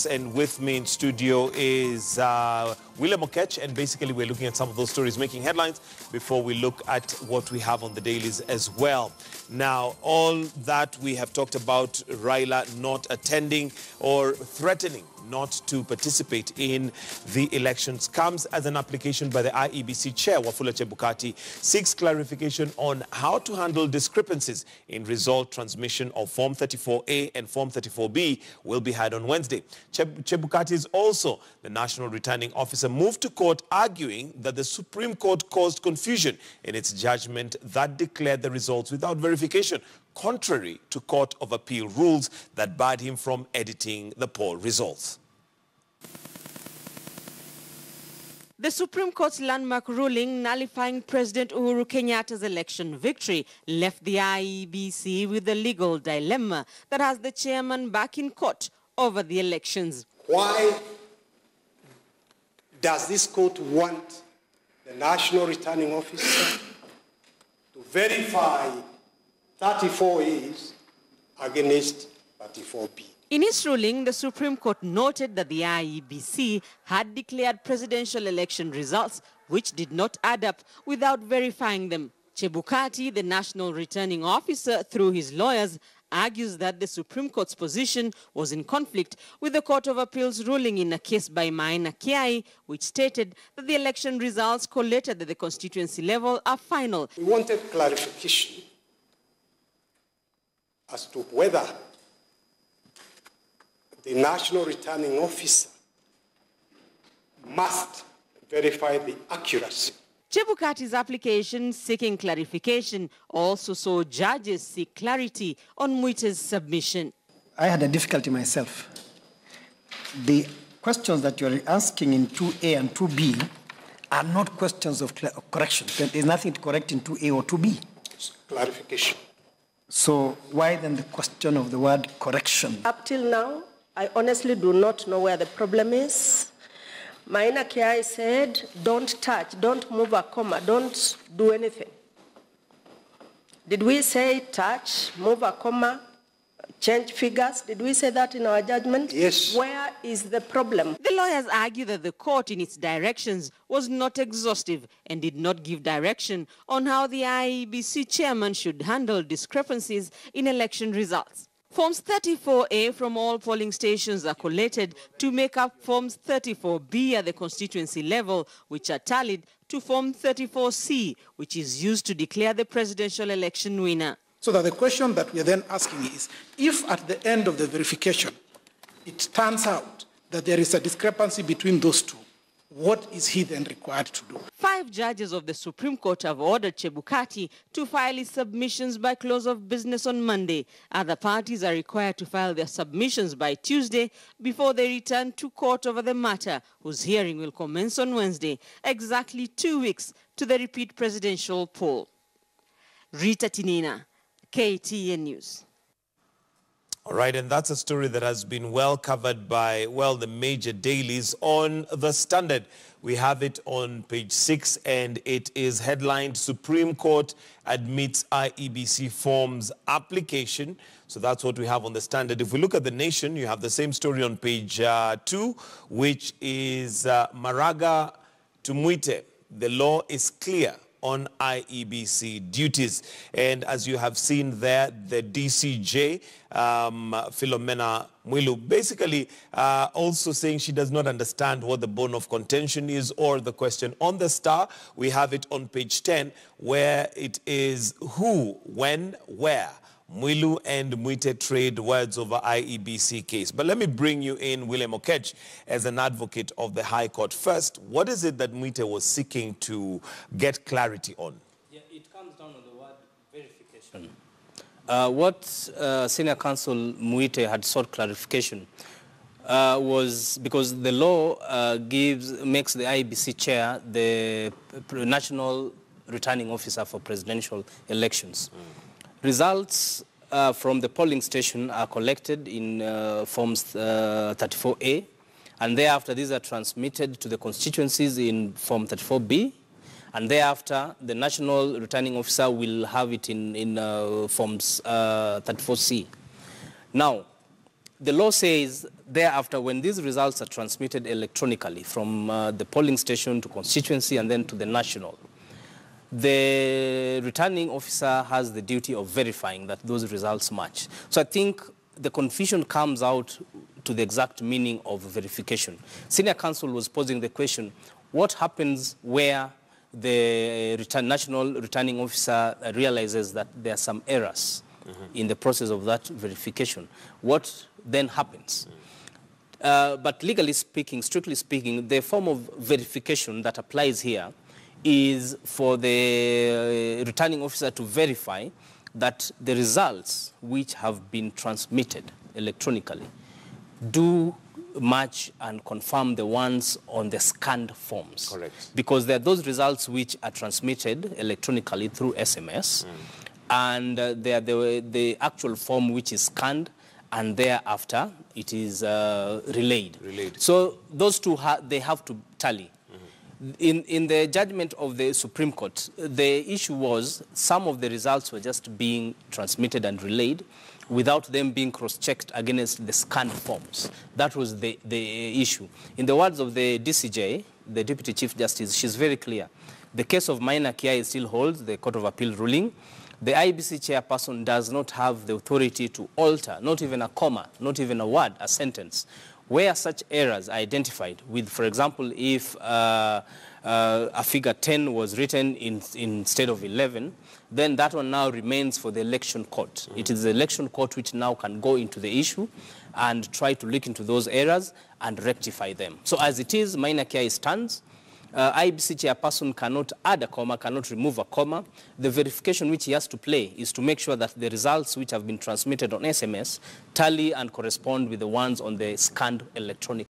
and with me in studio is William Okech, and basically we're looking at some of those stories making headlines before we look at what we have on the dailies as well. Now, all that we have talked about, Raila not attending or threatening not to participate in the elections, comes as an application by the IEBC chair, Wafula Chebukati, seeks clarification on how to handle discrepancies in result transmission of Form 34A and Form 34B will be had on Wednesday. Chebukati is also the national returning officer, moved to court arguing that the Supreme Court caused confusion in its judgment that declared the results without verification, contrary to Court of Appeal rules that barred him from editing the poll results. The Supreme Court's landmark ruling nullifying President Uhuru Kenyatta's election victory left the IEBC with a legal dilemma that has the chairman back in court over the elections. Why does this court want the national returning officer to verify 34A's against 34B? In its ruling, the Supreme Court noted that the IEBC had declared presidential election results which did not add up without verifying them. Chebukati, the national returning officer, through his lawyers, argues that the Supreme Court's position was in conflict with the Court of Appeal's ruling in a case by Maina Kiai, which stated that the election results collated at the constituency level are final. We wanted clarification as to whether the national returning officer must verify the accuracy. Chebukati's application seeking clarification also saw judges seek clarity on Mwite's submission. I had a difficulty myself. The questions that you're asking in 2A and 2B are not questions of correction. There's nothing to correct in 2A or 2B. It's clarification. So why then the question of the word correction? Up till now, I honestly do not know where the problem is. Maina Kiai said, don't touch, don't move a comma, don't do anything. Did we say touch, move a comma, change figures? Did we say that in our judgment? Yes. Where is the problem? The lawyers argue that the court in its directions was not exhaustive and did not give direction on how the IEBC chairman should handle discrepancies in election results. Forms 34A from all polling stations are collated to make up Forms 34B at the constituency level, which are tallied to Form 34C, which is used to declare the presidential election winner. So that the question that we are then asking is, if at the end of the verification, it turns out that there is a discrepancy between those two, what is he then required to do? 5 judges of the Supreme Court have ordered Chebukati to file his submissions by close of business on Monday. Other parties are required to file their submissions by Tuesday before they return to court over the matter, whose hearing will commence on Wednesday, exactly 2 weeks to the repeat presidential poll. Rita Tinina, KTN News. All right, and that's a story that has been well covered by, well, the major dailies on The Standard. We have it on page 6, and it is headlined, Supreme Court admits IEBC forms application. So that's what we have on The Standard. If we look at The Nation, you have the same story on page 2, which is Maraga to Mwite. The law is clear on IEBC duties. And as you have seen there, the DCJ, Philomena Mwilu, basically also saying she does not understand what the bone of contention is or the question. On The Star, we have it on page 10, where it is who, when, where. Mwilu and Mwite trade words over IEBC case. But let me bring you in, William Okech, as an advocate of the High Court. First, what is it that Mwite was seeking to get clarity on? Yeah, it comes down to the word verification. What Senior Counsel Mwite had sought clarification was because the law makes the IEBC chair the national returning officer for presidential elections. Results from the polling station are collected in Forms 34A, and thereafter these are transmitted to the constituencies in Form 34B, and thereafter the national returning officer will have it in Forms 34C. Now, the law says thereafter, when these results are transmitted electronically from the polling station to constituency and then to the national, the returning officer has the duty of verifying that those results match. So I think the confusion comes out to the exact meaning of verification. Senior counsel was posing the question, what happens where the national returning officer realizes that there are some errors in the process of that verification? What then happens? But legally speaking, strictly speaking, the form of verification that applies here is for the returning officer to verify that the results which have been transmitted electronically do match and confirm the ones on the scanned forms. Correct. Because there are those results which are transmitted electronically through SMS, and they are the actual form which is scanned, and thereafter it is relayed. So those two, they have to tally. In the judgment of the Supreme Court, the issue was some of the results were just being transmitted and relayed without them being cross-checked against the scanned forms. That was the issue. In the words of the DCJ, the Deputy Chief Justice, she's very clear. The case of Maina Kiai still holds the Court of Appeal ruling. The IEBC chairperson does not have the authority to alter, not even a comma, not even a word, a sentence, where such errors are identified with, for example, if a figure 10 was written instead of 11, then that one now remains for the election court. It is the election court which now can go into the issue and try to look into those errors and rectify them. So as it is, Maina Kiai stands. IEBC chairperson cannot add a comma, cannot remove a comma. The verification which he has to play is to make sure that the results which have been transmitted on SMS tally and correspond with the ones on the scanned electronic